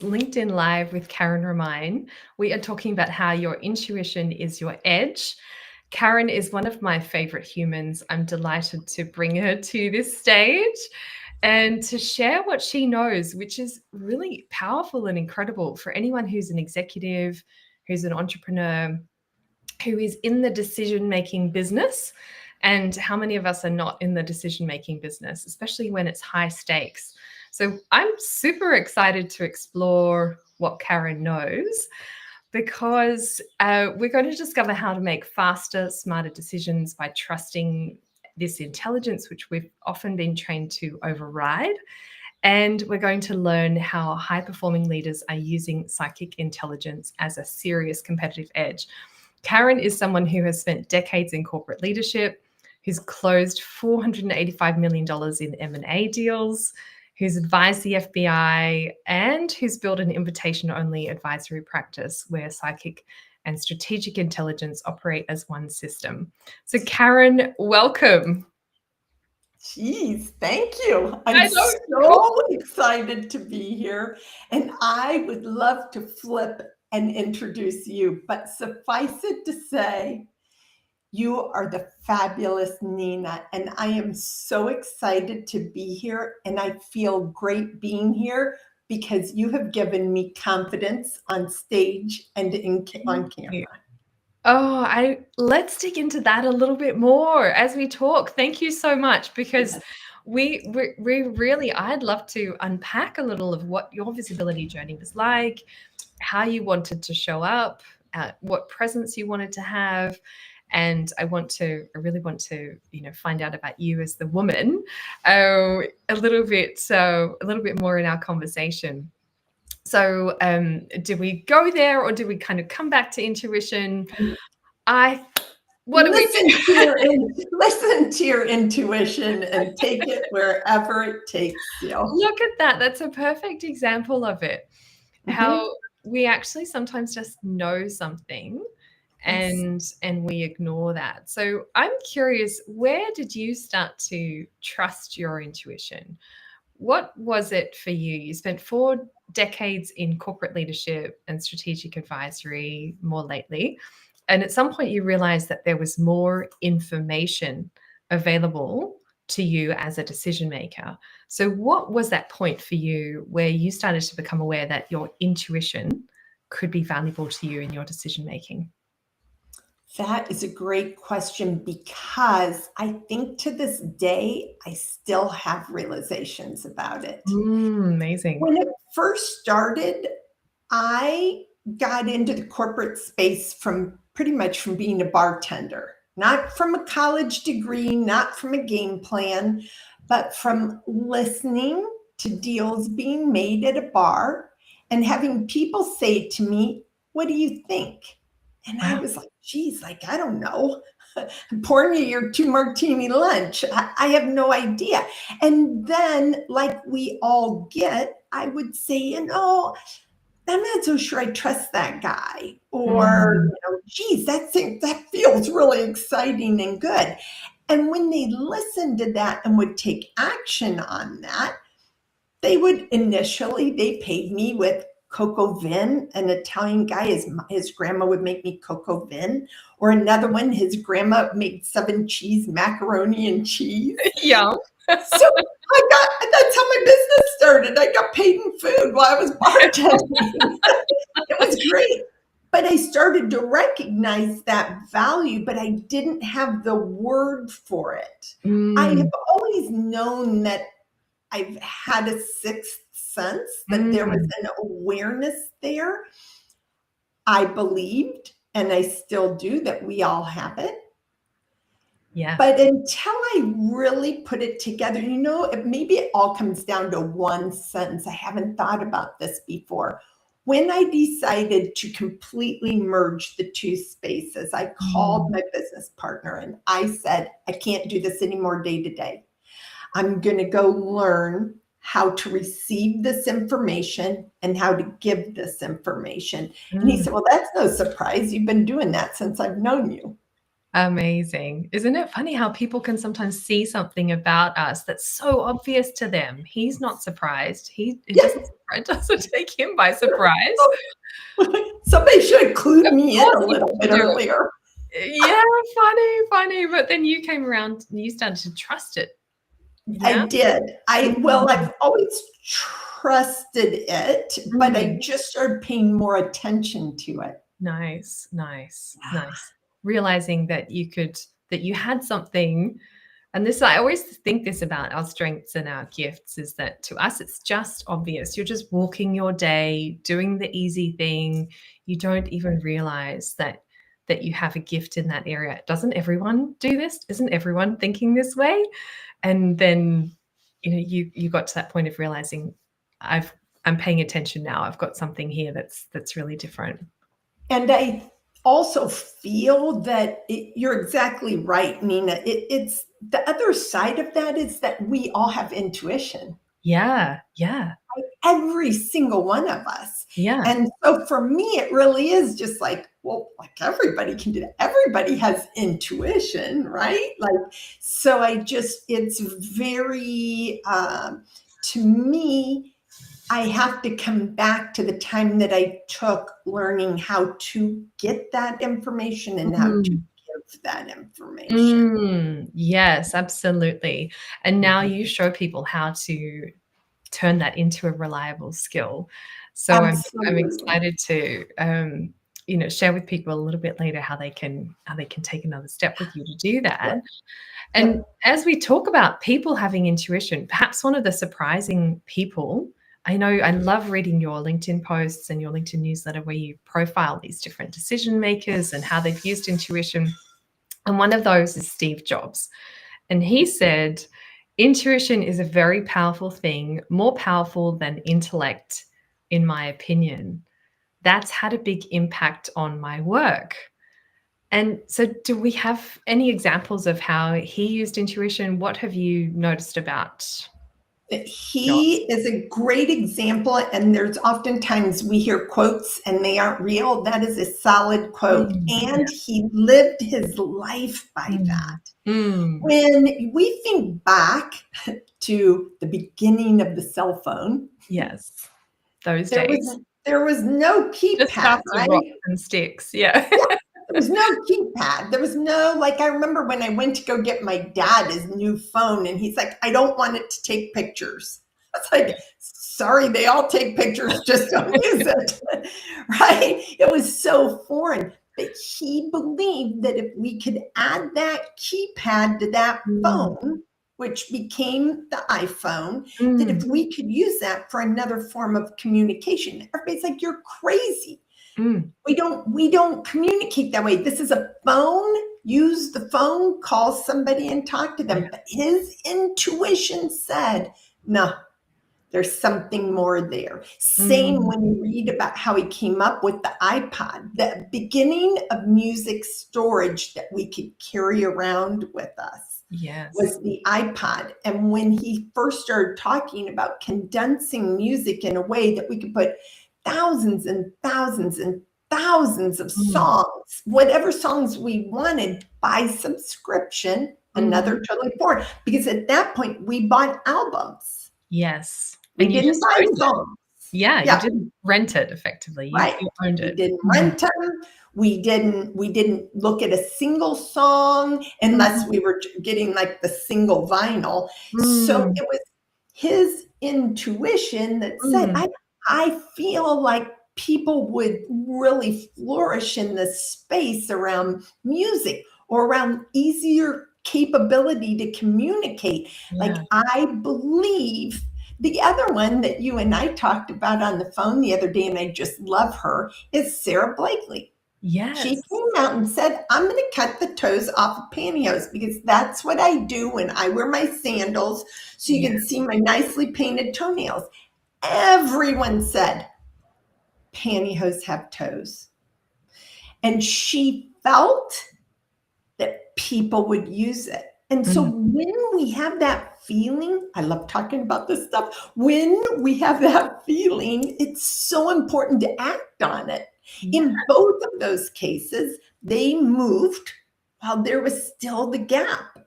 LinkedIn Live with Karen Romine. We are talking about how your intuition is your edge. Karen is one of my favorite humans. I'm delighted to bring her to this stage and to share what she knows, which is really powerful and incredible for anyone who's an executive, who's an entrepreneur, who is in the decision-making business. And how many of us are not in the decision-making business, especially when it's high stakes? So I'm super excited to explore what Karen knows, because we're going to discover how to make faster, smarter decisions by trusting this intelligence, which we've often been trained to override. And we're going to learn how high-performing leaders are using psychic intelligence as a serious competitive edge. Karen is someone who has spent decades in corporate leadership, who's closed $485 million in M&A deals, who's advised the FBI, and who's built an invitation-only advisory practice where psychic and strategic intelligence operate as one system. So Karen, welcome. Geez, thank you. I'm so excited to be here. And I would love to flip and introduce you, but suffice it to say, you are the fabulous Nina, and I am so excited to be here, and I feel great being here because you have given me confidence on stage and on camera. Oh, let's dig into that a little bit more as we talk. Thank you so much, because we really, I'd love to unpack a little of what your visibility journey was like, how you wanted to show up, what presence you wanted to have. And I really want to, find out about you as the woman, a little bit more in our conversation. So do we go there, or do we kind of come back to intuition? Listen to your intuition and take it wherever it takes you. Look at that. That's a perfect example of it. Mm-hmm. How we actually sometimes just know something and we ignore that. So I'm curious, where did you start to trust your intuition? What was it for you? You spent 4 decades in corporate leadership and strategic advisory more lately. And at some point you realized that there was more information available to you as a decision maker. So what was that point for you where you started to become aware that your intuition could be valuable to you in your decision making? That is a great question, because I think to this day, I still have realizations about it. Amazing. When it first started, I got into the corporate space pretty much from being a bartender, not from a college degree, not from a game plan, but from listening to deals being made at a bar and having people say to me, "What do you think?" And I was like, geez, I don't know. Pour me your 2 martini lunch. I have no idea. And then, like we all get, I would say, I'm not so sure I trust that guy. Or, geez, that feels really exciting and good. And when they listened to that and would take action on that, they paid me with coco vin. An Italian guy, his grandma would make me coco vin, or another one, his grandma made 7 cheese macaroni and cheese. Yeah. So that's how my business started. I got paid in food while I was bartending. It was great. But I started to recognize that value, but I didn't have the word for it. I have always known that I've had a sixth sense, that there was an awareness there. I believed, and I still do, that we all have it. Yeah. But until I really put it together, maybe it all comes down to one sentence. I haven't thought about this before. When I decided to completely merge the 2 spaces, I called my business partner and I said, I can't do this anymore day to day. I'm going to go learn how to receive this information and how to give this information. And he said, well, that's no surprise. You've been doing that since I've known you. Amazing. Isn't it funny how people can sometimes see something about us that's so obvious to them? He's not surprised. It Yes. doesn't it doesn't take him by surprise. Somebody should have clued Of me in course a he little bit didn't do it. earlier. Yeah, funny, funny. But then you came around and you started to trust it. I Yeah. did. Well, Mhm. I've always trusted it, but I Mm. just started paying more attention to it. Nice, nice, nice. Realizing that you had something, and this, I always think this about our strengths and our gifts, is that to us it's just obvious. You're just walking your day, doing the easy thing. You don't even realize that you have a gift in that area. Doesn't everyone do this? Isn't everyone thinking this way? And then, you got to that point of realizing I'm paying attention now. I've got something here that's really different. And I also feel that you're exactly right, Nina. It's the other side of that is that we all have intuition. Yeah, yeah, Every single one of us. yeah. And so for me, it really is just like, well, like everybody can do that. Everybody has intuition, right? Like, so it's very, to me, I have to come back to the time that I took learning how to get that information and how to Mm. give that information. Yes, absolutely. And now you show people how to turn that into a reliable skill. So I'm Absolutely. excited to, share with people a little bit later how they can take another step with you to do Yep. that. And Yep. as we talk about people having intuition, perhaps one of the surprising people, I know I love reading your LinkedIn posts and your LinkedIn newsletter where you profile these different decision makers and how they've used intuition. And one of those is Steve Jobs. And he said, intuition is a very powerful thing, more powerful than intellect, in my opinion. That's had a big impact on my work. And so, do we have any examples of how he used intuition? What have you noticed about He Jobs? is a great example, and there's oftentimes we hear quotes and they aren't real. That is a solid quote. Yeah. And he lived his life by Mm. that. Mm. When we think back to the beginning of the cell phone, Yes. Those there days. was there was no Just keypad, after rocks right? and sticks. Yeah. Yeah, there was no keypad. There was no, like, I remember when I went to go get my dad his new phone, and he's like, I don't want it to take pictures. It's like, sorry, they all take pictures, just don't use it. Right? It was so foreign. But he believed that if we could add that keypad to that Mm. phone, which became the iPhone, that if Mm. we could use that for another form of communication, everybody's like, you're crazy. Mm. We don't communicate that way. This is a phone. Use the phone, call somebody and talk to Yeah. them. But his intuition said, no, there's something more there. Same Mm. when you read about how he came up with the iPod, the beginning of music storage that we could carry around with us Yes. was the iPod. And when he first started talking about condensing music in a way that we could put thousands and thousands and thousands of Mm. songs, whatever songs we wanted by subscription, another Mhm. totally foreign. Because at that point, we bought albums. Yes. We And you didn't just buy owned it. songs. Yeah, you Yeah, didn't rent it effectively. You right. you owned We it. didn't Mm. rent them. We didn't look at a single song unless Mhm. we were getting like the single vinyl. So Mm. it was his intuition that said, Mm. I feel like people would really flourish in this space around music or around easier capability to communicate. Yeah. Like, I believe the other one that you and I talked about on the phone the other day, and I just love her, is Sarah Blakely. She Yes. came out and said, I'm going to cut the toes off of pantyhose because that's what I do when I wear my sandals so you Yeah. can see my nicely painted toenails. Everyone said, pantyhose have toes. And she felt that people would use it. And so Mm. when we have that feeling, I love talking about this stuff. When we have that feeling, it's so important to act on it. Yeah. In both of those cases, they moved while there was still the gap.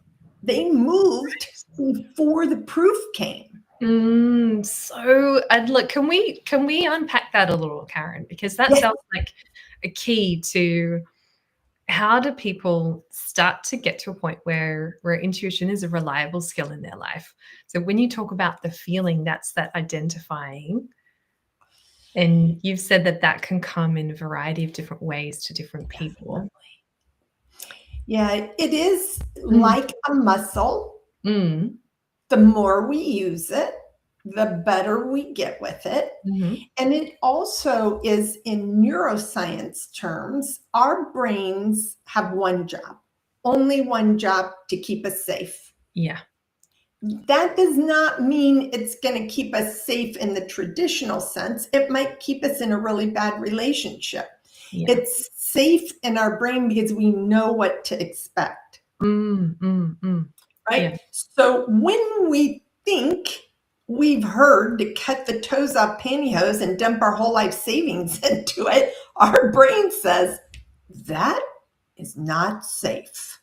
They moved before the proof came. So, and look, can we unpack that a little, Karen? Because that Yes. sounds like a key to how do people start to get to a point where intuition is a reliable skill in their life. So when you talk about the feeling, that's that identifying. And you've said that that can come in a variety of different ways to different people. Yeah, it is like a muscle. Mm. The more we use it, the better we get with it. Mm-hmm. And it also is, in neuroscience terms, our brains have one job, only one job: to keep us safe. Yeah. That does not mean it's going to keep us safe in the traditional sense. It might keep us in a really bad relationship. Yeah. It's safe in our brain because we know what to expect. Right? Yeah. So when we think we've heard to cut the toes off pantyhose and dump our whole life savings into it, our brain says, that is not safe.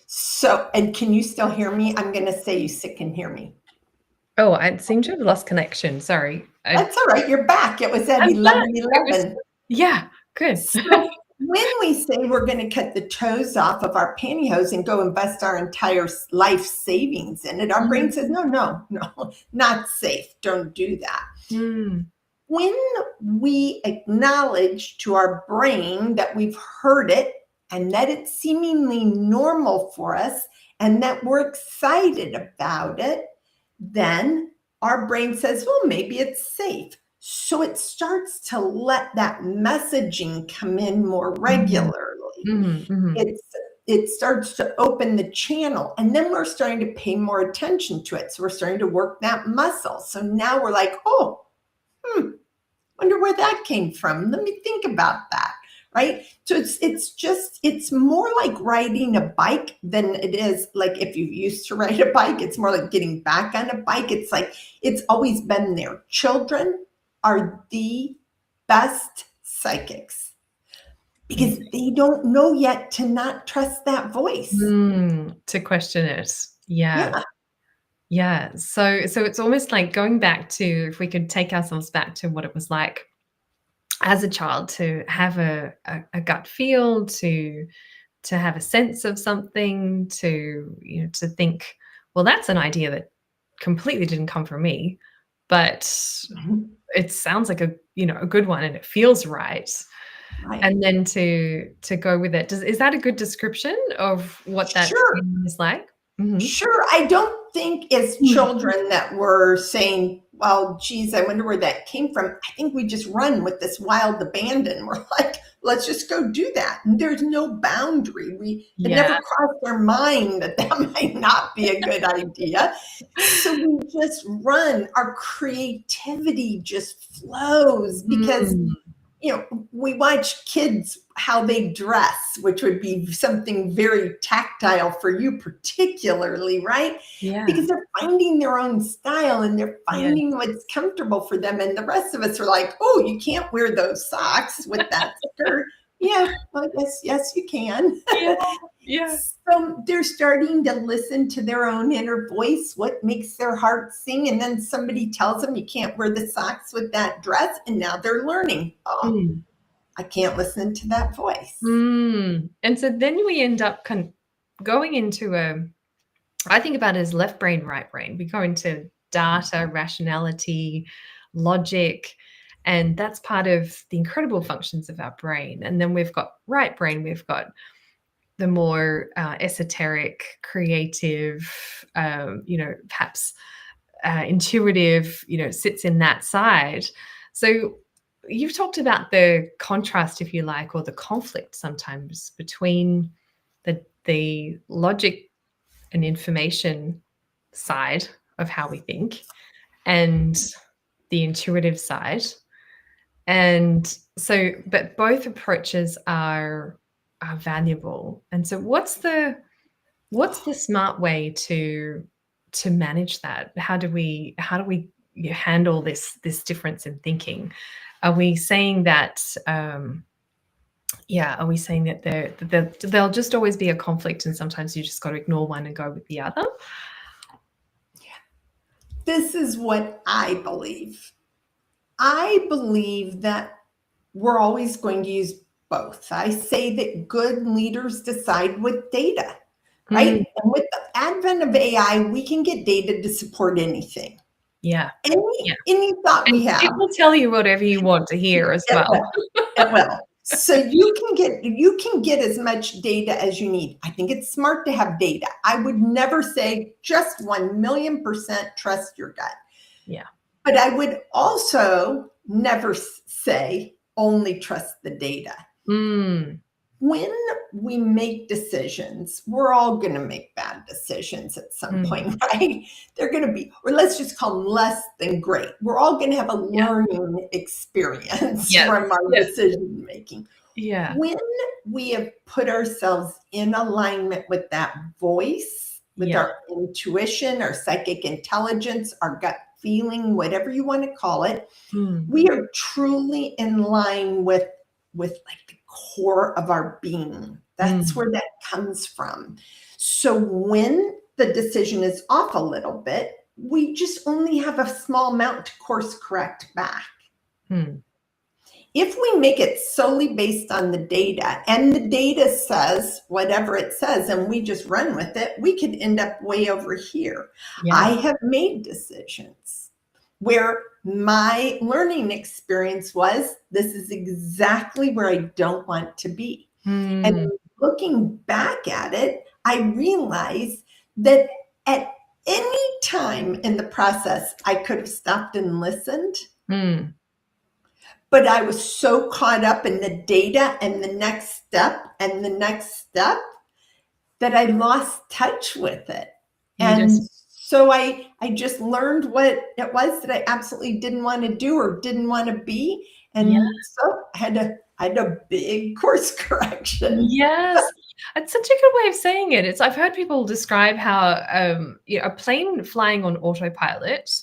So, and can you still hear me? I'm going to say you can hear me. Oh, I seem to have lost connection. Sorry. That's all right. You're back. It was at 11:11. Yeah, good. So when we say we're going to cut the toes off of our pantyhose and go invest our entire life savings in it, our brain says, no, not safe. Don't do that. When we acknowledge to our brain that we've heard it and that it's seemingly normal for us and that we're excited about it, then our brain says, well, maybe it's safe. So it starts to let that messaging come in more regularly. It starts to open the channel, and then we're starting to pay more attention to it. So we're starting to work that muscle. So now we're like, oh, wonder where that came from. Let me think about that. Right? So it's more like riding a bike than it is like if you used to ride a bike. It's more like getting back on a bike. It's like it's always been there. Children are the best psychics because they don't know yet to not trust that voice. To question it. Yeah. So it's almost like going back to, if we could take ourselves back to what it was like as a child to have a gut feel, to have a sense of something, to to think, well, that's an idea that completely didn't come from me, but it sounds like a good one and it feels right. And then to go with it. Is that a good description of what that is like? Sure. I don't think as children that we're saying, well, geez, I wonder where that came from. I think we just run with this wild abandon. We're like, let's just go do that. And there's no boundary. It never crossed our mind that might not be a good idea. So we just run. Our creativity just flows because we watch kids, how they dress, which would be something very tactile for you particularly, right? Yeah. Because they're finding their own style and they're finding what's comfortable for them. And the rest of us are like, oh, you can't wear those socks with that skirt. Yeah, well, yes, you can. Yeah. So they're starting to listen to their own inner voice, what makes their heart sing. And then somebody tells them you can't wear the socks with that dress. And now they're learning, I can't listen to that voice. And so then we end up going into I think about it as left brain, right brain. We go into data, rationality, logic, and that's part of the incredible functions of our brain. And then we've got right brain, we've got the more esoteric, creative, perhaps intuitive, sits in that side. So you've talked about the contrast, if you like, or the conflict sometimes between the logic and information side of how we think and the intuitive side. And so, but both approaches are valuable. And so what's the smart way to manage that? How do we handle this difference in thinking? Are we saying that Yeah, are we saying that there'll just always be a conflict, and sometimes you just got to ignore one and go with the other? This is what I believe. I believe that we're always going to use both. I say that good leaders decide with data, right? Mm, And with the advent of AI, we can get data to support anything. yeah, yeah. Any thought And we have, it will tell you whatever you want to hear as it well. will. It will. So you can get as much data as you need. I think it's smart to have data. I would never say just 1,000,000% trust your gut. Yeah. But I would also never say only trust the data. Mm, When we make decisions, we're all going to make bad decisions at some point, right? They're going to be, or let's just call them less than great. We're all going to have a yeah. learning experience Yes. from our Yes. decision making. Yeah. When we have put ourselves in alignment with that voice, with Yeah. our intuition, our psychic intelligence, our gut feeling, whatever you want to call it, Mm, we are truly in line with like the core of our being. That's mm, where that comes from. So when the decision is off a little bit, we just only have a small amount to course correct back. mm. If we make it solely based on the data and the data says whatever it says and we just run with it, we could end up way over here. Yeah. I have made decisions where my learning experience was this is exactly where I don't want to be. And Mm, looking back at it, I realized that at any time in the process, I could have stopped and listened. mm. But I was so caught up in the data and the next step and the next step that I lost touch with it. You And just, so I just learned what it was that I absolutely didn't want to do or didn't want to be. yeah. And so I had a big course correction. Yes. It's such a good way of saying it. I've heard people describe how a plane flying on autopilot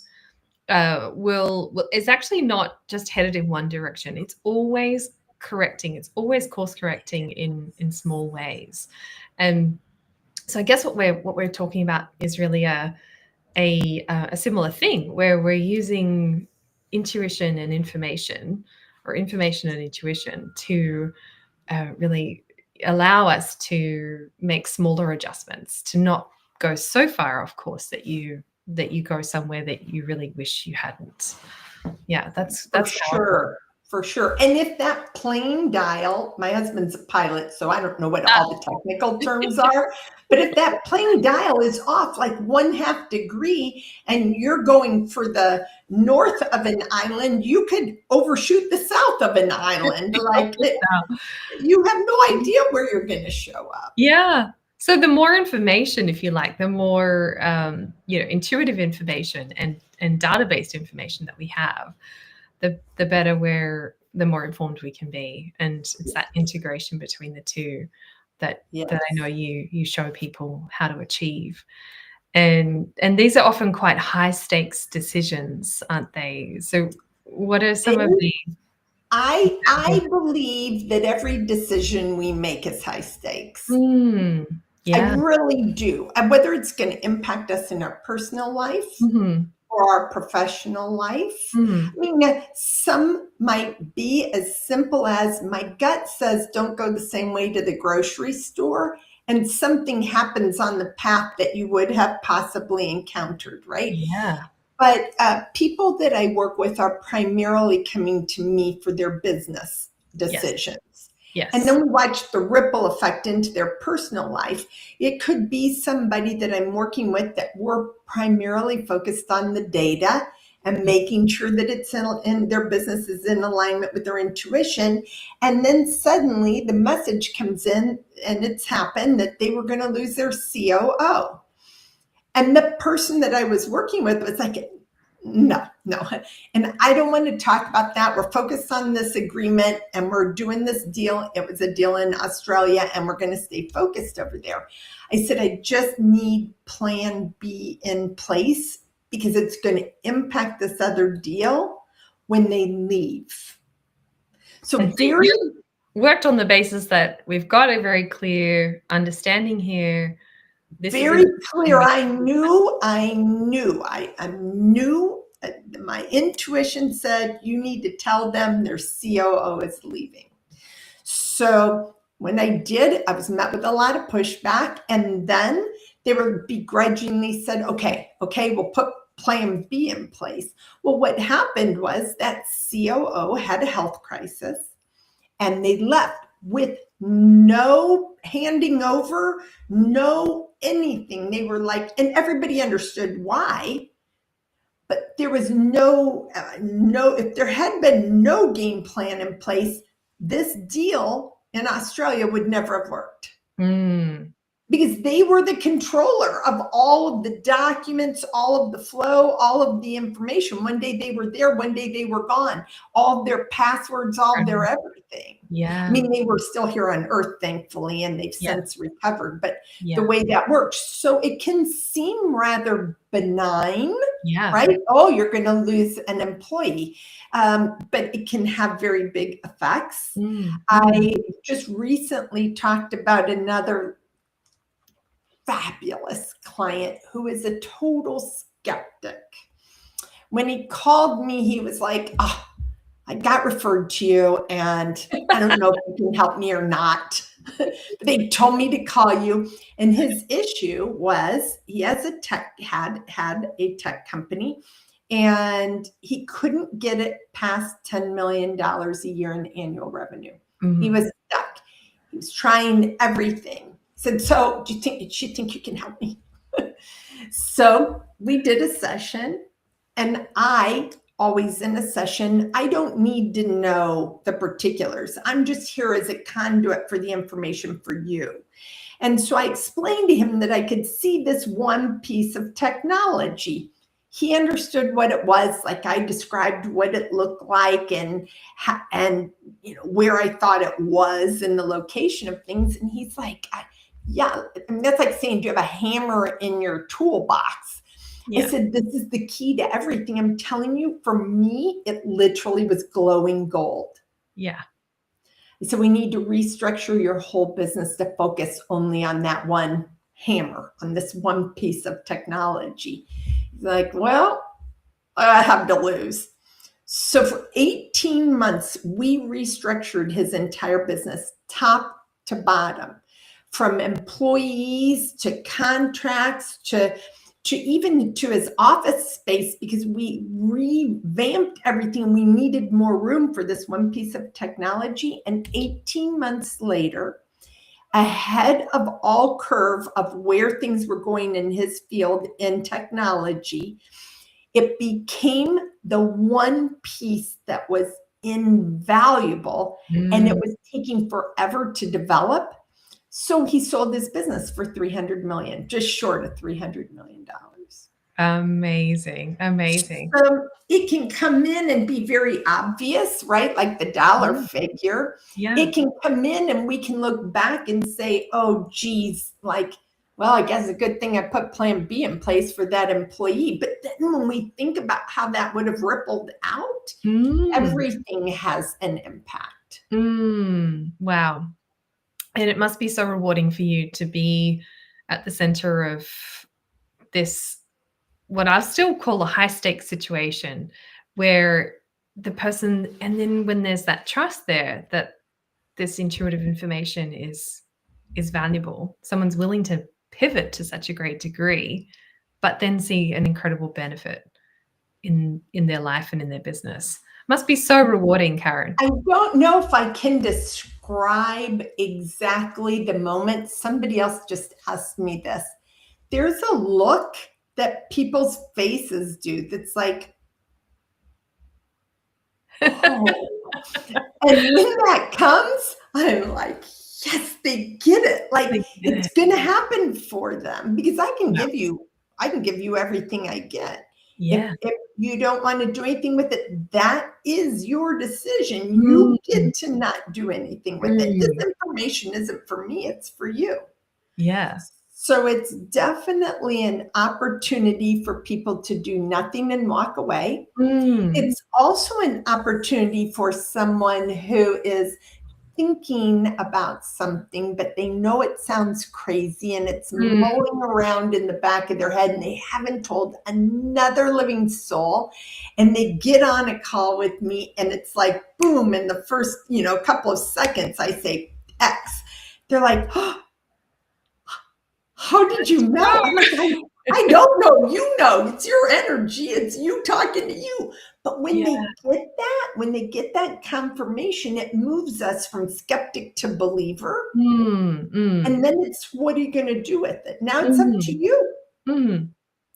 will is actually not just headed in one direction. It's always correcting. It's always course correcting in small ways. And so I guess what we're talking about is really a similar thing where we're using intuition and information, or information and intuition, to really allow us to make smaller adjustments, to not go so far off course that you go somewhere that you really wish you hadn't. Yeah, that's For powerful. sure. For sure. And if that plane dial, my husband's a pilot, so I don't know what all the technical terms are, but if that plane dial is off like 1/2 degree and you're going for the north of an island, you could overshoot the south of an island. Like you have no idea where you're going to show up. Yeah. So the more information, if you like, the more intuitive information and data-based information that we have, the better the more informed we can be. And it's that integration between the two that I know Yes. you show people how to achieve. And these are often quite high stakes decisions, aren't they? So what are some of They the I believe that every decision we make is high stakes. Mm, I yeah. really do. And whether it's going to impact us in our personal life Mhm, or our professional life. mhm. I mean, some might be as simple as my gut says don't go the same way to the grocery store, and something happens on the path that you would have possibly encountered, right? Yeah. But people that I work with are primarily coming to me for their business Yes. decisions. And Yes. then we watch the ripple effect into their personal life. It could be somebody that I'm working with that we're primarily focused on the data and Yeah. making sure that it's in their business is in alignment with their intuition. And then suddenly the message comes in, and it's happened that they were going to lose their COO. And the person that I was working with was like, no, no. And I don't want to talk about that. We're focused on this agreement and we're doing this deal. It was a deal in Australia and we're going to stay focused over there. I said, I just need plan B in place because it's going to impact this other deal when they leave. So And so very, worked on the basis that we've got a very clear understanding here. This is Very clear. I knew. My intuition said you need to tell them their COO is leaving. So when I did, I was met with a lot of pushback, and then they were begrudgingly said, okay, we'll put plan B in place. Well, what happened was that COO had a health crisis, and they left with no handing over, no anything. They were like, and everybody understood why, but there was no, if there had been no game plan in place, this deal in Australia would never have worked. Because they were the controller of all of the documents, all of the flow, all of the information. One day they were there, one day they were gone. All of their passwords, all of their everything. Yeah. I mean, they were still here on Earth, thankfully, and they've since recovered, but the way that works. So it can seem rather benign, right? Oh, you're going to lose an employee. But it can have very big effects. I just recently talked about another fabulous client who is a total skeptic. When he called me, he was like, oh, I got referred to you, and I don't know if you can help me or not. They told me to call you. And his issue was he has a tech, had a tech company, and he couldn't get it past $10 million a year in annual revenue. He was stuck. He was trying everything. Said, so do you think you can help me? So we did a session, and I always in a session, I don't need to know the particulars. I'm just here as a conduit for the information for you. And so I explained to him that I could see this one piece of technology. He understood what it was, like I described what it looked like and where I thought it was and the location of things. And he's like, yeah, I mean, that's like saying, do you have a hammer in your toolbox? I said, this is the key to everything. I'm telling you, for me, it literally was glowing gold. Yeah. So we need to restructure your whole business to focus only on that one hammer, on this one piece of technology. He's like, well, I have to lose. So for 18 months, we restructured his entire business, top to bottom, from employees to contracts to even to his office space, because we revamped everything. We needed more room for this one piece of technology. And 18 months later, ahead of all curve of where things were going in his field in technology, it became the one piece that was invaluable, and it was taking forever to develop. So he sold his business for $300 million, just short of $300 million. Amazing. Amazing. So it can come in and be very obvious, right? Like the dollar figure. Yeah. It can come in and we can look back and say, oh, geez, like, well, I guess a good thing I put plan B in place for that employee. But then when we think about how that would have rippled out, everything has an impact. Wow. And it must be so rewarding for you to be at the center of this, what I still call a high stakes situation, where the person, and then when there's that trust there that this intuitive information is valuable, someone's willing to pivot to such a great degree, but then see an incredible benefit in their life and in their business. Must be so rewarding, Karen. I don't know if I can describe exactly the moment. Somebody else just asked me this. There's a look that people's faces do that's like, oh. And when that comes, I'm like, yes, they get it. Like it's going to happen for them, because I can give you everything I get. Yeah. If you don't want to do anything with it, that is your decision. You get to not do anything with it. This information isn't for me, it's for you. Yeah. So it's definitely an opportunity for people to do nothing and walk away. It's also an opportunity for someone who is thinking about something, but they know it sounds crazy and it's Mm. mulling around in the back of their head and they haven't told another living soul. And they get on a call with me and it's like, boom, in the first, couple of seconds, I say X. They're like, oh, how did you know? I'm like, I don't know. You know, it's your energy. It's you talking to you. But Yeah. when they get that confirmation, it moves us from skeptic to believer. And then it's, what are you going to do with it? Now it's up to you.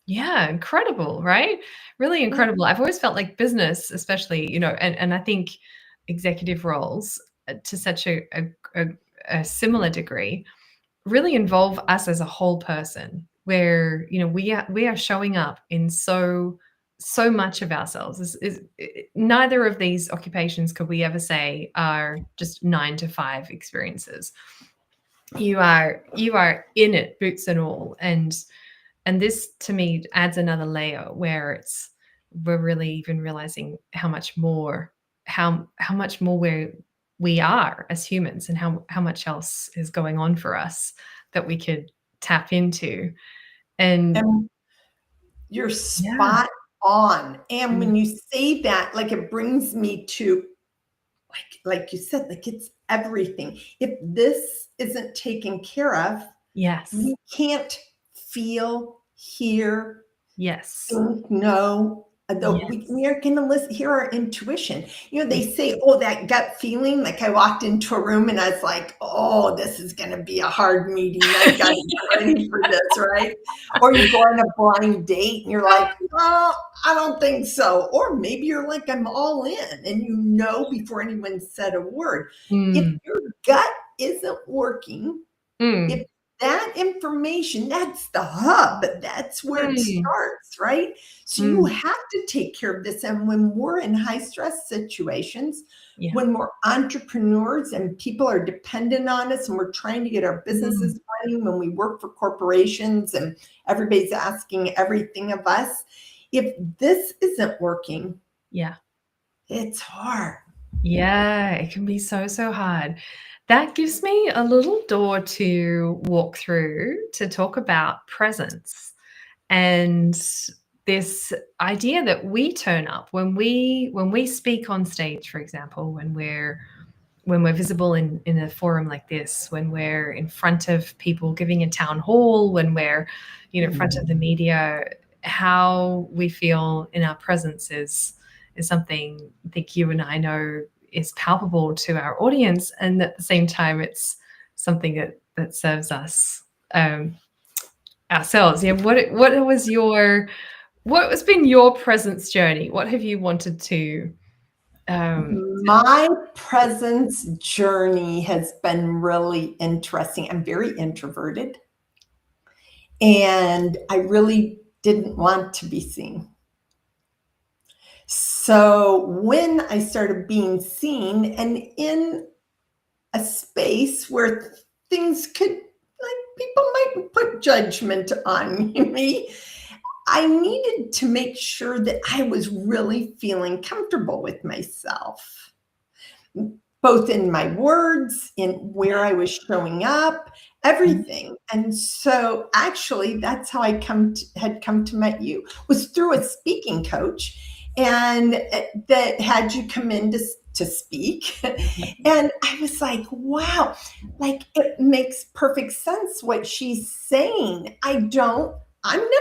Yeah, incredible, right? Really incredible. I've always felt like business, especially, and I think executive roles to such a similar degree really involve us as a whole person, where we are showing up in so much of ourselves. Neither of these occupations could we ever say are just 9 to 5 experiences. You are in it, boots and all, and this to me adds another layer where we're really even realizing how much more we are as humans, and how much else is going on for us that we could tap into. And you're yeah. spot on. And when you say that, like, it brings me to, like you said, like, it's everything. If this isn't taken care of, Yes. we can't feel, hear, Yes. think, know. We are going to hear our intuition. They say, oh, that gut feeling. Like, I walked into a room and I was like, oh, this is going to be a hard meeting. I've got to get ready for this, right? Or you go on a blind date and you're like, oh, I don't think so. Or maybe you're like, I'm all in, and before anyone said a word. If your gut isn't working, if that information, that's the hub, that's where it starts, right? So you have to take care of this. And when we're in high stress situations, when we're entrepreneurs and people are dependent on us and we're trying to get our businesses running, when we work for corporations and everybody's asking everything of us, if this isn't working, it's hard. Yeah, it can be so hard. That gives me a little door to walk through to talk about presence and this idea that we turn up when we speak on stage, for example, when we're visible in a forum like this, when we're in front of people giving a town hall, when we're in front of the media, how we feel in our presence is something I think you and I know is palpable to our audience, and at the same time it's something that serves us ourselves. What has been your presence journey? What have you wanted to my presence journey has been really interesting. I'm very introverted, and I really didn't want to be seen. So when I started being seen and in a space where things could, like, people might put judgment on me, I needed to make sure that I was really feeling comfortable with myself, both in my words, in where I was showing up, everything. And so actually that's how I had come to meet you, was through a speaking coach, and that had you come in to speak. And I was like, wow, like, it makes perfect sense what she's saying. I'm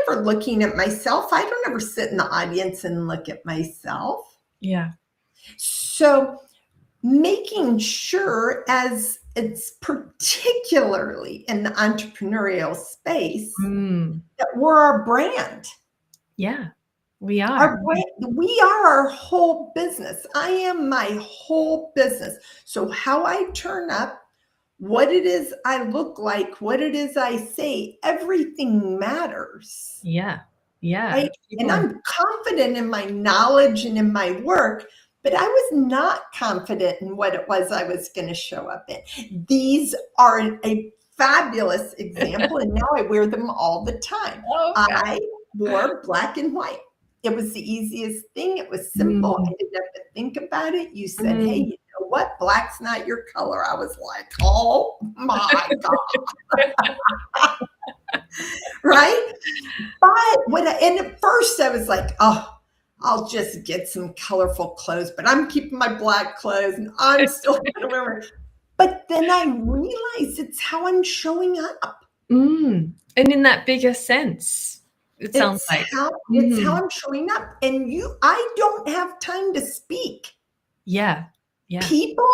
never looking at myself. I don't ever sit in the audience and look at myself. Yeah. So making sure, as it's particularly in the entrepreneurial space, that we're our brand. Yeah, we are. We are our whole business. I am my whole business. So how I turn up, what it is I look like, what it is I say, everything matters. Yeah. Right? And I'm confident in my knowledge and in my work, but I was not confident in what it was I was going to show up in. These are a fabulous example, and now I wear them all the time. I wore black and white. It was the easiest thing. It was simple. I didn't have to think about it. You said, hey, you know what? Black's not your color. I was like, oh my God. Right? But and at first I was like, oh, I'll just get some colorful clothes, but I'm keeping my black clothes and I'm still going to wear it. But then I realized it's how I'm showing up. And in that bigger sense, it sounds like. It's how I'm showing up. And I don't have time to speak. Yeah. Yeah. People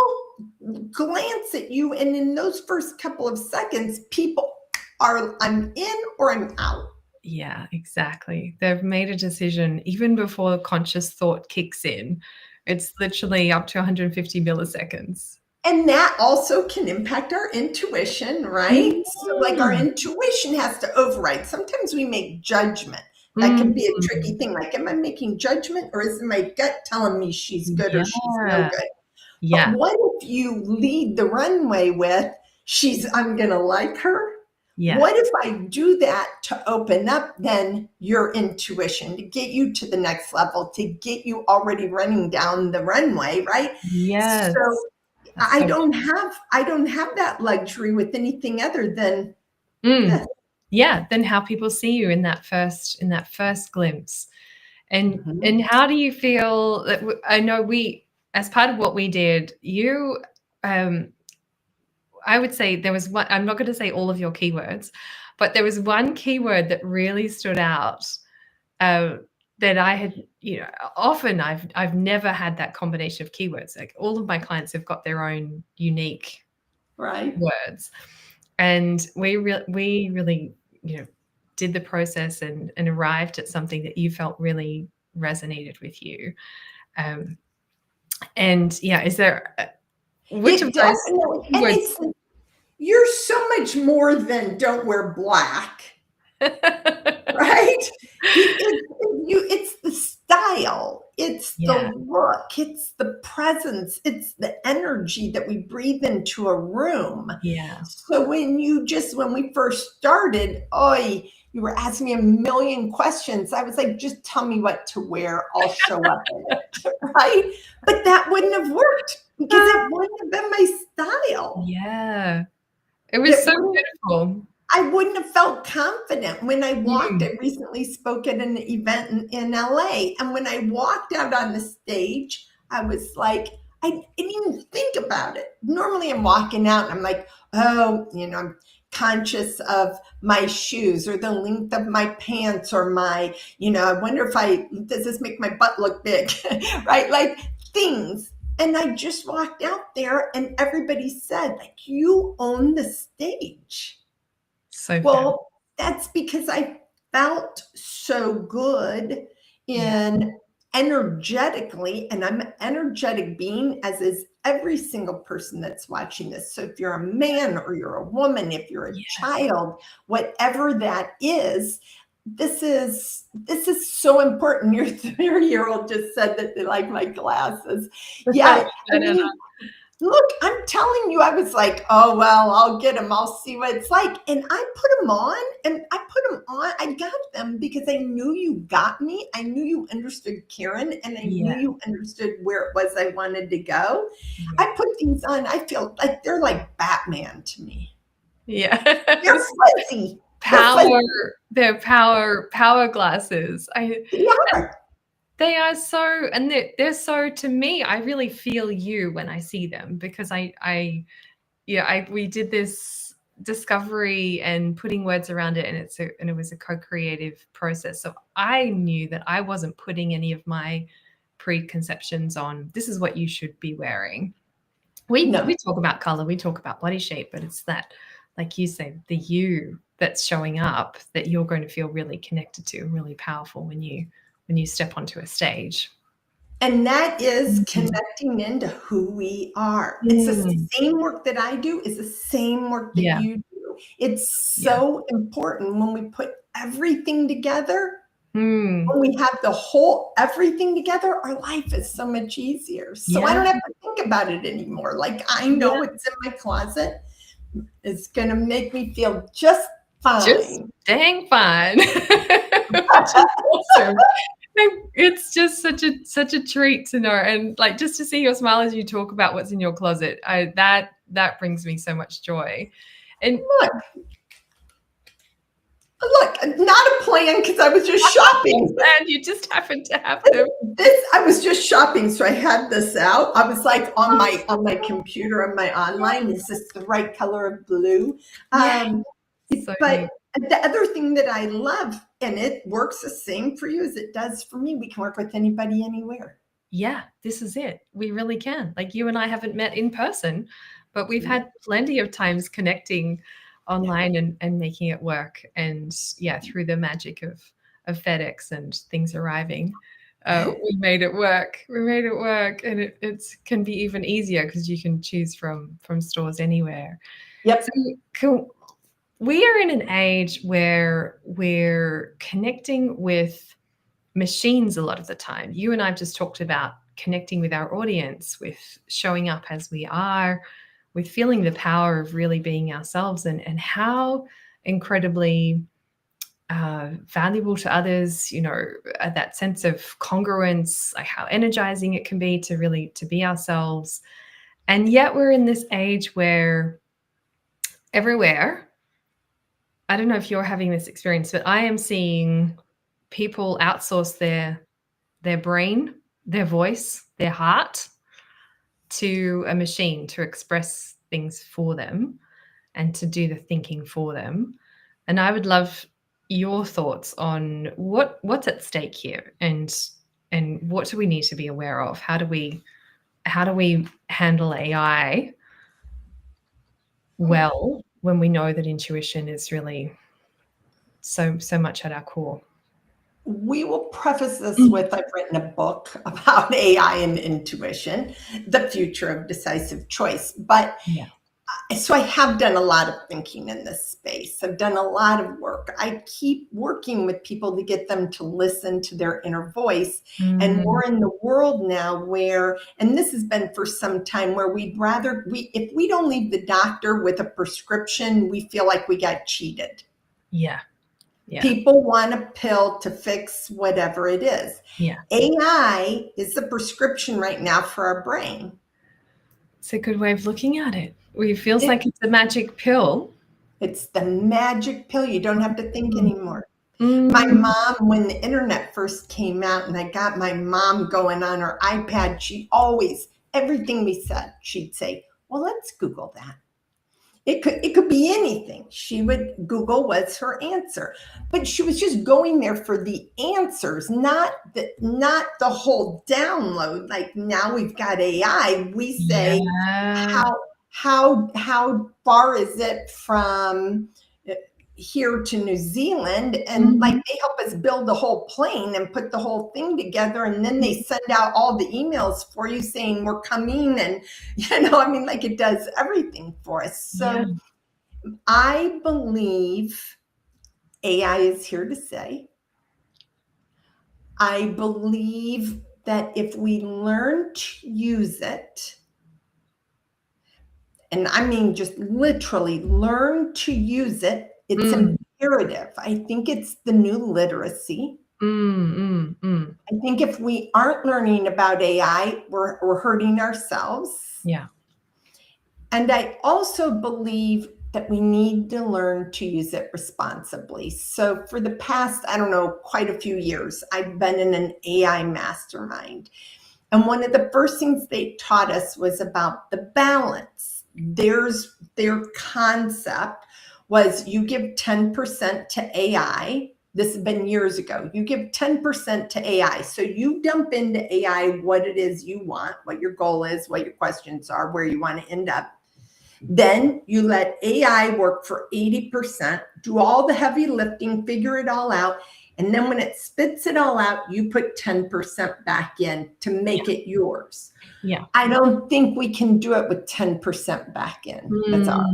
glance at you, and in those first couple of seconds, people are, I'm in or I'm out. Yeah, exactly. They've made a decision even before conscious thought kicks in. It's literally up to 150 milliseconds. And that also can impact our intuition, right? So like our intuition has to override. Sometimes we make judgment. That can be a tricky thing. Like, am I making judgment, or is my gut telling me she's good or she's no good? Yeah. But what if you lead the runway with, I'm going to like her? Yeah. What if I do that to open up then your intuition, to get you to the next level, to get you already running down the runway, right? Yes. So I don't have that luxury with anything other than this. Yeah, then how people see you in that first glimpse. And how do you feel that I know as part of what we did, you I would say there was one, I'm not going to say all of your keywords, but there was one keyword that really stood out that I had, often I've never had that combination of keywords. Like all of my clients have got their own unique words. And we really, did the process and arrived at something that you felt really resonated with you. And yeah, is there which of those keywords? And you're so much more than don't wear black. Right? It's the style, it's the look, it's the presence, it's the energy that we breathe into a room. Yeah. So when we first started, you were asking me a million questions. I was like, just tell me what to wear. I'll show up in it. Right? But that wouldn't have worked because it wouldn't have been my style. Yeah. It was so beautiful. I wouldn't have felt confident when I walked. I recently spoke at an event in LA. And when I walked out on the stage, I was like, I didn't even think about it. Normally I'm walking out and I'm like, I'm conscious of my shoes or the length of my pants or I wonder does this make my butt look big? Right? Like things. And I just walked out there and everybody said, like, you own the stage. Well, that's because I felt so good energetically, and I'm an energetic being, as is every single person that's watching this. So if you're a man or you're a woman, if you're a child, whatever that is, this is so important. Your 3-year-old just said that they like my glasses. Yeah. Look, I'm telling you, I was like, oh, well, I'll get them. I'll see what it's like. And I put them on I got them because I knew you got me. I knew you understood Karen, and I knew you understood where it was I wanted to go. I put these on. I feel like they're like Batman to me. Yeah. They're fuzzy. They're power glasses. They are. They are so, and they're so, to me, I really feel you when I see them, because we did this discovery and putting words around it, and it was a co-creative process. So I knew that I wasn't putting any of my preconceptions on, this is what you should be wearing. We talk about color, we talk about body shape, but it's that, like you say, the you that's showing up that you're going to feel really connected to, really powerful when you step onto a stage. And that is connecting into who we are. It's the same work that I do is the same work that you do. It's so important when we put everything together. When we have everything together, our life is so much easier. So I don't have to think about it anymore. Like, I know it's in my closet. It's going to make me feel just fine. Just dang fine. Which is awesome. It's just such a treat to know, and like just to see your smile as you talk about what's in your closet. That brings me so much joy. And Look, not a plan because I was just shopping. and you just happen to have them. I was just shopping, so I had this out. I was like on my computer, on my online. Is this the right color of blue? Yeah, Um, so but neat. the other thing that I love, and it works the same for you as it does for me, we can work with anybody, anywhere. Yeah, this is it. We really can. Like you and I haven't met in person, but we've had plenty of times connecting Yeah. online and making it work. And yeah, through the magic of FedEx and things arriving, we made it work. We made it work, and it can be even easier because you can choose from stores anywhere. Yep. So cool. We are in an age where we're connecting with machines a lot of the time. You and I've just talked about connecting with our audience, with showing up as we are, with feeling the power of really being ourselves, and how incredibly valuable to others, that sense of congruence, like how energizing it can be to really to be ourselves. And yet we're in this age where everywhere, I don't know if you're having this experience, but I am seeing people outsource their brain, their voice, their heart to a machine to express things for them and to do the thinking for them. And I would love your thoughts on what's at stake here, and what do we need to be aware of? How do we handle AI well when we know that intuition is really so much at our core? We will preface this with I've written a book about AI and intuition, the future of decisive choice. But Yeah. so I have done a lot of thinking in this space. I've done a lot of work. I keep working with people to get them to listen to their inner voice. And we're in the world now where, and this has been for some time, where if we don't leave the doctor with a prescription, we feel like we got cheated. Yeah. Yeah. People want a pill to fix whatever it is. Yeah. AI is the prescription right now for our brain. It's a good way of looking at it. It feels like it's a magic pill. It's the magic pill. You don't have to think anymore. Mm. My mom, when the internet first came out and I got my mom going on her iPad, she always, everything we said, she'd say, well, let's Google that. It could be anything. She would Google what's her answer, but she was just going there for the answers, not the whole download. Like now we've got AI. We say, Yeah. how far is it from here to New Zealand? And like they help us build the whole plane and put the whole thing together, and then they send out all the emails for you saying we're coming, and like it does everything for us. So I believe AI is here to stay. I believe that if we learn to use it, and I mean just literally learn to use it, it's imperative. I think it's the new literacy. I think if we aren't learning about AI, we're hurting ourselves. Yeah. And I also believe that we need to learn to use it responsibly. So for the past, I don't know, quite a few years, I've been in an AI mastermind. And one of the first things they taught us was about the balance. Their concept was you give 10% to AI. This has been years ago. You give 10% to AI. So you dump into AI what it is you want, what your goal is, what your questions are, where you want to end up. Then you let AI work for 80%, do all the heavy lifting, figure it all out. And then when it spits it all out, you put 10% back in to make it yours. Yeah. I don't think we can do it with 10% back in. That's ours.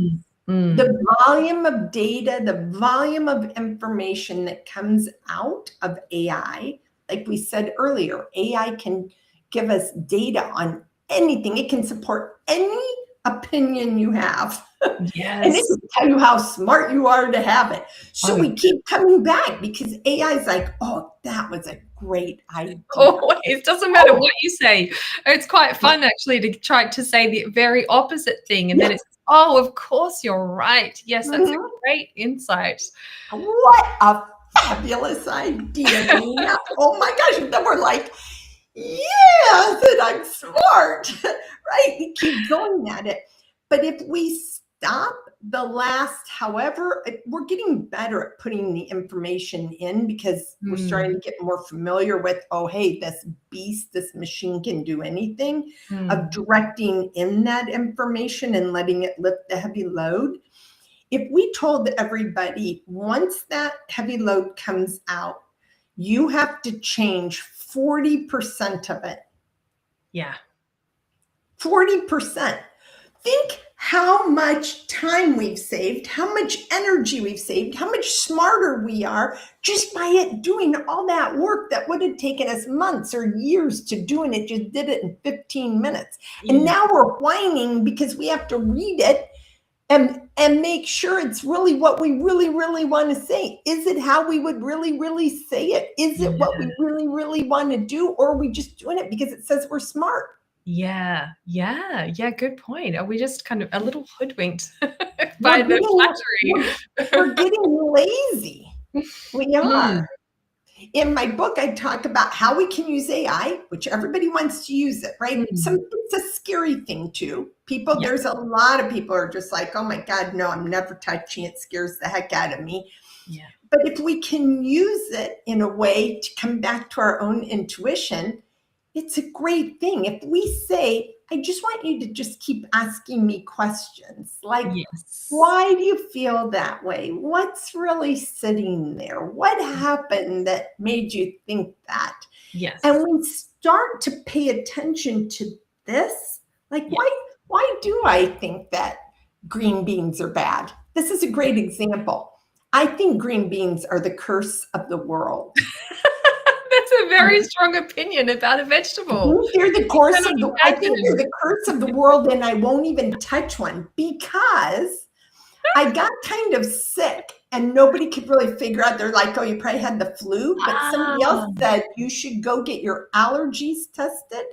The volume of data, the volume of information that comes out of AI, like we said earlier, AI can give us data on anything. It can support any opinion you have. Yes. And it can tell you how smart you are to have it. So we keep coming back because AI is like, oh, that was a great idea. Always. Doesn't matter what you say. It's quite fun actually to try to say the very opposite thing. And then it's, oh, of course you're right. Yes, that's a great insight. What a fabulous idea, Nina. Oh my gosh. And then we're like, yeah, that I'm smart, right? We keep going at it. But if we stop the last, however, we're getting better at putting the information in because we're starting to get more familiar with, oh, hey, this beast, this machine can do anything, of directing in that information and letting it lift the heavy load. If we told everybody once that heavy load comes out, you have to change 40% of it. Yeah. 40%. Think how much time we've saved, how much energy we've saved, how much smarter we are just by it doing all that work that would have taken us months or years to do, and it just did it in 15 minutes. And now we're whining because we have to read it and make sure it's really what we really, really want to say. Is it how we would really, really say it? Is it what we really, really want to do? Or are we just doing it because it says we're smart? Yeah. Good point. Are we just kind of a little hoodwinked by the flattery? We're getting lazy. We are. In my book, I talk about how we can use AI, which everybody wants to use it, right? It's a scary thing too. People, there's a lot of people are just like, oh my God, no, I'm never touching it. Scares the heck out of me. Yeah. But if we can use it in a way to come back to our own intuition, it's a great thing. If we say, I just want you to just keep asking me questions like, why do you feel that way? What's really sitting there? What happened that made you think that? Yes. And we start to pay attention to this, like, why do I think that green beans are bad? This is a great example. I think green beans are the curse of the world. That's a very strong opinion about a vegetable. They're the curse of the, I think they're the curse of the world, and I won't even touch one because I got kind of sick and nobody could really figure out. They're like, oh, you probably had the flu, but somebody else said you should go get your allergies tested.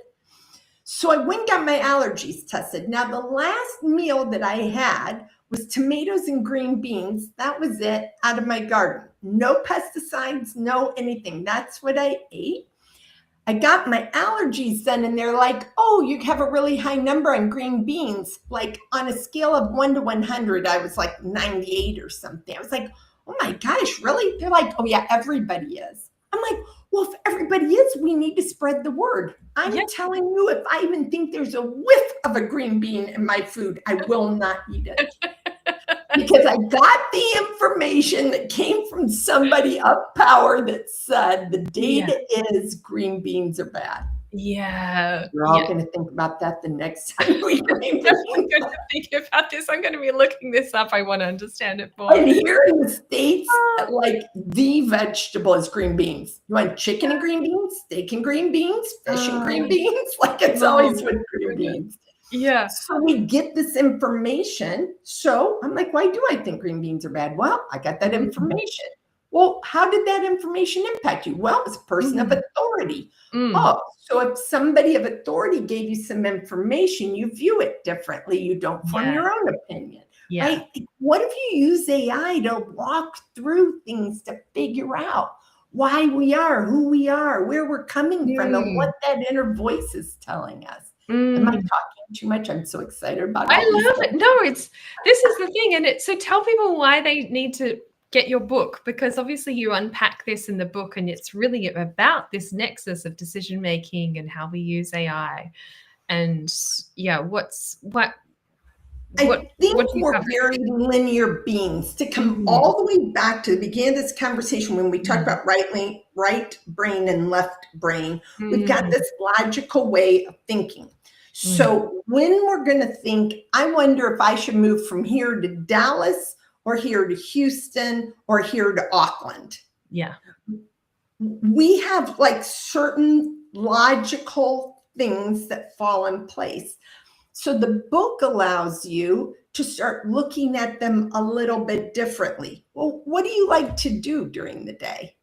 So I went and got my allergies tested. Now, the last meal that I had was tomatoes and green beans. That was it, out of my garden. No pesticides, no anything. That's what I ate. I got my allergies done, and they're like, oh, you have a really high number on green beans. Like on a scale of 1 to 100, I was like 98 or something. I was like, oh my gosh, really? They're like, oh yeah, everybody is. I'm like, well, if everybody is, we need to spread the word. I'm telling you, if I even think there's a whiff of a green bean in my food, I will not eat it. Because I got the information that came from somebody up power that said the data is green beans are bad. Yeah. We're all going to think about that the next time we green beans. I'm going to think about this. I'm going to be looking this up. I want to understand it more. And here in the States, like the vegetable is green beans. You want chicken and green beans, steak and green beans, fish and green beans? Like it's always with green beans. Yeah. So we get this information. So I'm like, why do I think green beans are bad? Well, I got that information. Well, how did that information impact you? Well, it's a person of authority. Oh, so if somebody of authority gave you some information, you view it differently. You don't form your own opinion. Right? What if you use AI to walk through things to figure out why we are, who we are, where we're coming from, and what that inner voice is telling us? Am I talking too much? I'm so excited about it. I love it. No, this is the thing. And so tell people why they need to get your book, because obviously you unpack this in the book and it's really about this nexus of decision making and how we use AI. And I think we're very linear beings. To come all the way back to the beginning of this conversation, when we talk about right brain and left brain, we've got this logical way of thinking. So when we're going to think, I wonder if I should move from here to Dallas or here to Houston or here to Auckland. Yeah. We have like certain logical things that fall in place. So the book allows you to start looking at them a little bit differently. Well, what do you like to do during the day?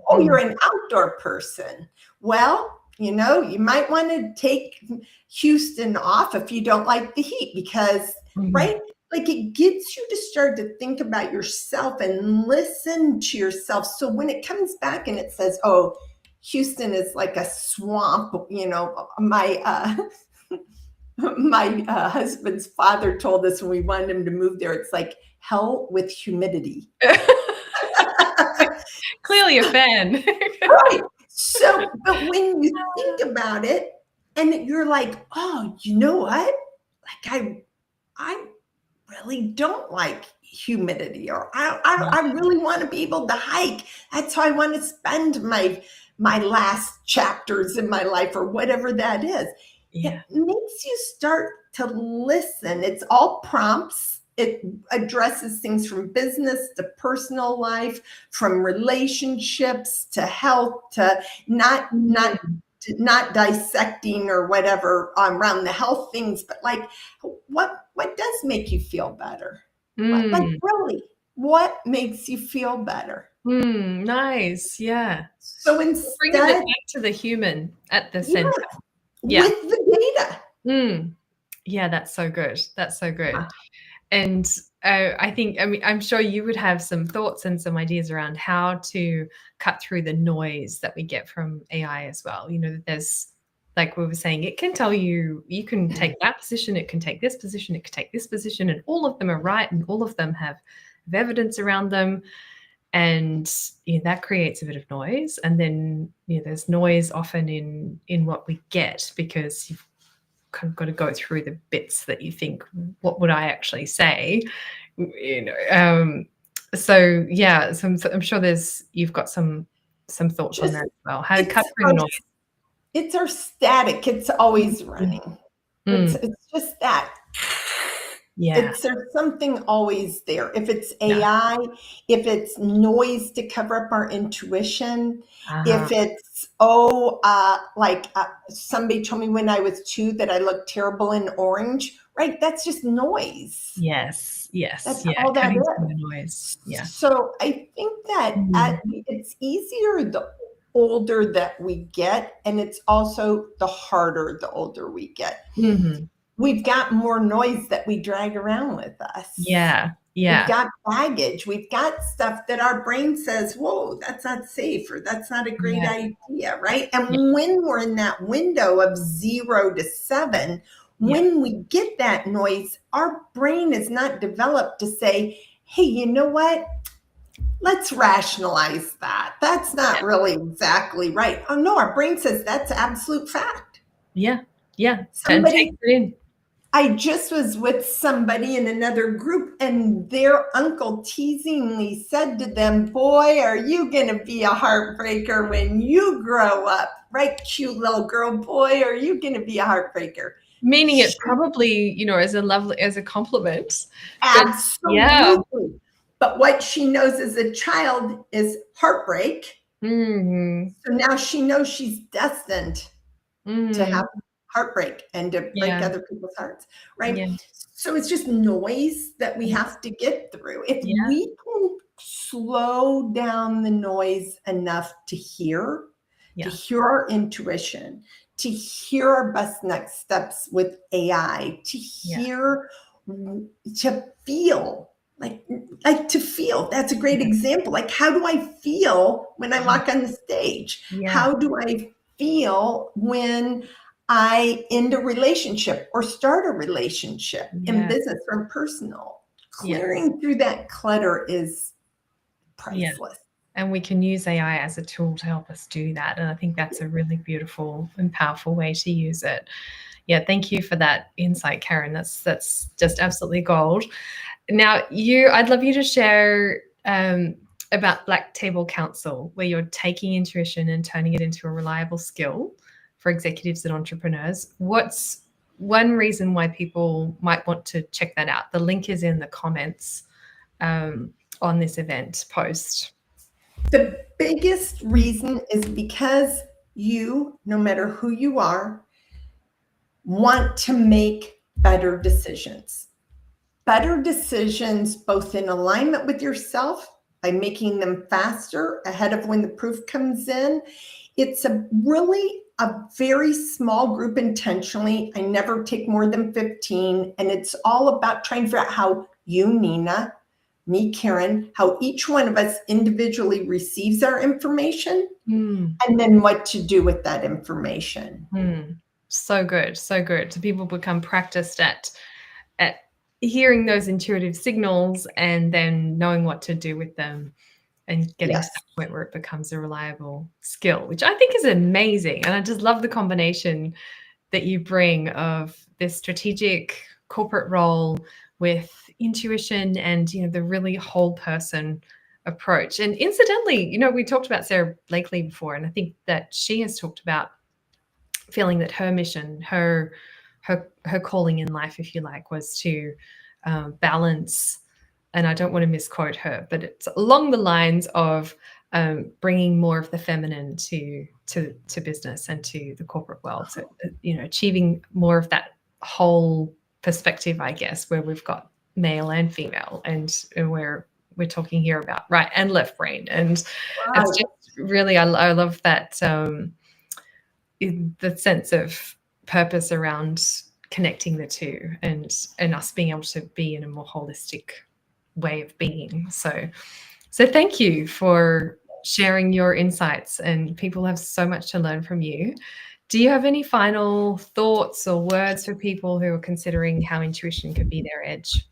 Oh, you're an outdoor person. Well, you might want to take Houston off if you don't like the heat because, right? Like it gets you to start to think about yourself and listen to yourself. So when it comes back and it says, oh, Houston is like a swamp, my husband's father told us when we wanted him to move there, it's like hell with humidity. Clearly a fan. Right. So, but when you think about it and you're like, oh, you know what? Like I really don't like humidity, or I really want to be able to hike. That's how I want to spend my last chapters in my life, or whatever that is. Yeah. It makes you start to listen. It's all prompts. It addresses things from business to personal life, from relationships to health, to not dissecting or whatever around the health things, but like what does make you feel better? Like really, what makes you feel better? Nice. Yeah. So instead, bringing it back to the human at the center. With the data. Yeah, that's so good. That's so good. And I think, I'm sure you would have some thoughts and some ideas around how to cut through the noise that we get from AI as well. That there's, like we were saying, it can tell you can take that position, it can take this position, it can take this position, and all of them are right, and all of them have evidence around them. And that creates a bit of noise. And then there's noise often in what we get, because you've kind of got to go through the bits that you think, what would I actually say? So yeah, I'm sure you've got some thoughts on that as well. How to cut through the noise. It's our static. It's always running. It's just that. Yeah. There's something always there. If it's AI, if it's noise to cover up our intuition, if it's, somebody told me when I was 2 that I looked terrible in orange, right? That's just noise. Yes. That's all that is. Noise. Yeah. So I think that it's easier the older that we get, and it's also the harder the older we get. We've got more noise that we drag around with us. Yeah. We've got baggage. We've got stuff that our brain says, whoa, that's not safe, or that's not a great idea, right? And when we're in that window of 0 to 7, when we get that noise, our brain is not developed to say, hey, you know what? Let's rationalize that. That's not really exactly right. Oh, no, our brain says that's absolute fact. Yeah. I just was with somebody in another group, and their uncle teasingly said to them, boy, are you going to be a heartbreaker when you grow up? Right, cute little girl, boy, are you going to be a heartbreaker? Meaning it probably, as a compliment. Absolutely. But what she knows as a child is heartbreak. So now she knows she's destined to have heartbreak and to break other people's hearts, right? So it's just noise that we have to get through. If we can slow down the noise enough to hear our intuition, to hear our best next steps with AI, to hear, to feel, like to feel. That's a great example. Like, how do I feel when I walk on the stage? How do I feel when I end a relationship or start a relationship in business or personal? Clearing through that clutter is priceless. And we can use AI as a tool to help us do that. And I think that's a really beautiful and powerful way to use it. Yeah, thank you for that insight, Karen. That's just absolutely gold. Now, I'd love you to share about Black Table Council, where you're taking intuition and turning it into a reliable skill for executives and entrepreneurs. What's one reason why people might want to check that out? The link is in the comments on this event post. The biggest reason is because you, no matter who you are, want to make better decisions. Better decisions, both in alignment with yourself by making them faster ahead of when the proof comes in. It's a very small group intentionally. I never take more than 15. And it's all about trying to figure out how you, Nina, me, Karen, how each one of us individually receives our information and then what to do with that information. So good. So good. So people become practiced at hearing those intuitive signals and then knowing what to do with them and getting to that point where it becomes a reliable skill, which I think is amazing. And I just love the combination that you bring of this strategic corporate role with intuition and, the really whole person approach. And incidentally, we talked about Sarah Blakely before, and I think that she has talked about feeling that her mission, her calling in life, if you like, was to balance, and I don't want to misquote her, but it's along the lines of bringing more of the feminine to business and to the corporate world. So, achieving more of that whole perspective, I guess, where we've got male and female, and where we're talking here about right and left brain. And it's just really, I love that, the sense of purpose around connecting the two and us being able to be in a more holistic way of being. So thank you for sharing your insights, and people have so much to learn from you. Do you have any final thoughts or words for people who are considering how intuition could be their edge?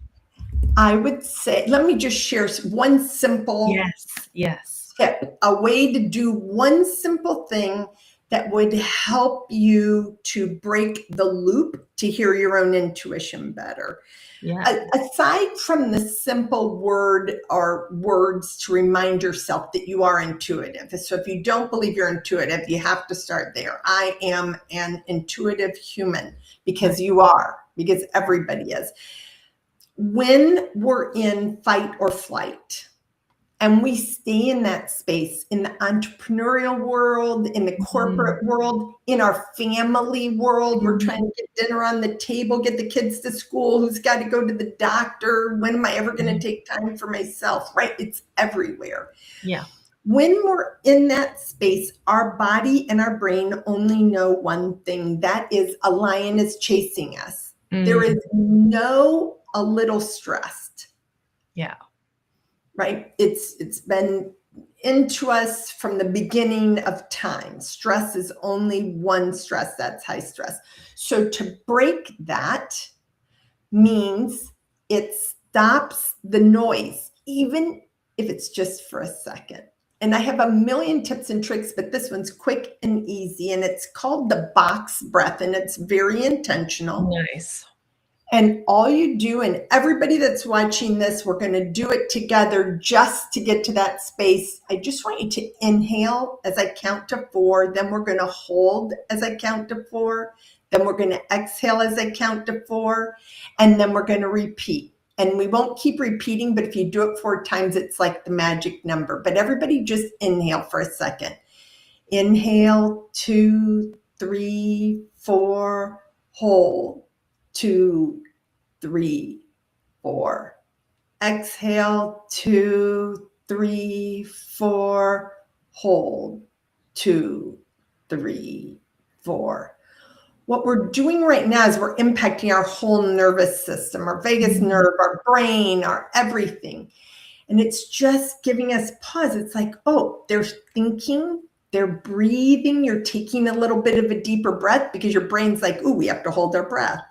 I would say, let me just share one simple tip, a way to do one simple thing that would help you to break the loop to hear your own intuition better. Aside from the simple word or words to remind yourself that you are intuitive. So if you don't believe you're intuitive, you have to start there. I am an intuitive human, because you are, because everybody is. When we're in fight or flight, and we stay in that space in the entrepreneurial world, in the corporate world, in our family world, we're trying to get dinner on the table, get the kids to school, who's got to go to the doctor, when am I ever going to take time for myself, right? It's everywhere. When we're in that space, our body and our brain only know one thing. That is, a lion is chasing us. There is no a little stressed. Right? It's been into us from the beginning of time. Stress is only one stress. That's high stress. So to break that means it stops the noise, even if it's just for a second. And I have a million tips and tricks, but this one's quick and easy. And it's called the box breath. And it's very intentional. Nice. And all you do, and everybody that's watching this, we're going to do it together just to get to that space. I just want you to inhale as I count to 4. Then we're going to hold as I count to 4. Then we're going to exhale as I count to 4. And then we're going to repeat. And we won't keep repeating, but if you do it 4 times, it's like the magic number. But everybody just inhale for a second. Inhale, 2, 3, 4, hold. 2, 3, 4. Exhale, 2, 3, 4. Hold. 2, 3, 4. What we're doing right now is we're impacting our whole nervous system, our vagus nerve, our brain, our everything. And it's just giving us pause. It's like, oh, they're thinking, they're breathing. You're taking a little bit of a deeper breath because your brain's like, ooh, we have to hold our breath.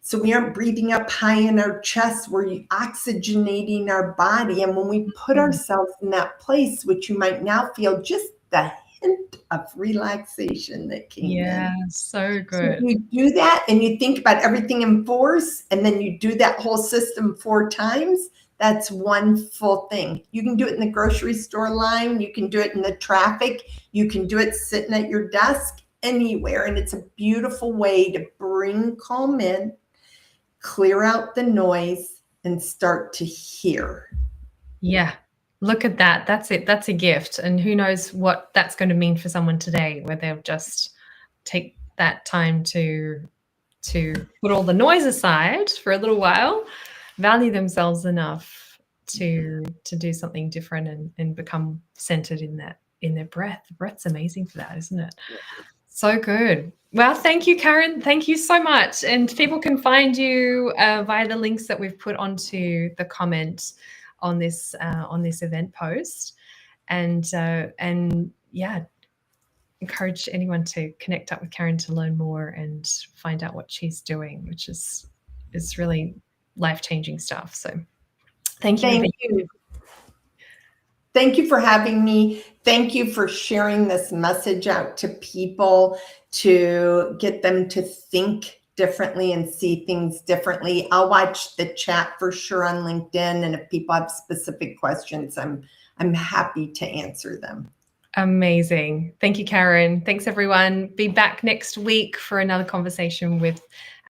So we aren't breathing up high in our chest. We're oxygenating our body. And when we put ourselves in that place, which you might now feel just the hint of relaxation that came in. So good. So you do that and you think about everything in 4s, and then you do that whole system 4 times. That's one full thing. You can do it in the grocery store line. You can do it in the traffic. You can do it sitting at your desk, anywhere. And it's a beautiful way to bring calm in, clear out the noise, and start to hear. Yeah. Look at that. That's it. That's a gift. And who knows what that's going to mean for someone today, where they'll just take that time to put all the noise aside for a little while, value themselves enough to do something different and become centered in their breath. The breath's amazing for that, isn't it? So good. Well, thank you, Karen. Thank you so much. And people can find you via the links that we've put onto the comment on this event post. And yeah, encourage anyone to connect up with Karen to learn more and find out what she's doing, which is really life-changing stuff. So thank you. Thank you. Thank you for having me. Thank you for sharing this message out to people to get them to think differently and see things differently. I'll watch the chat for sure on LinkedIn, and if people have specific questions, I'm happy to answer them. Amazing. Thank you, Karen. Thanks, everyone. Be back next week for another conversation with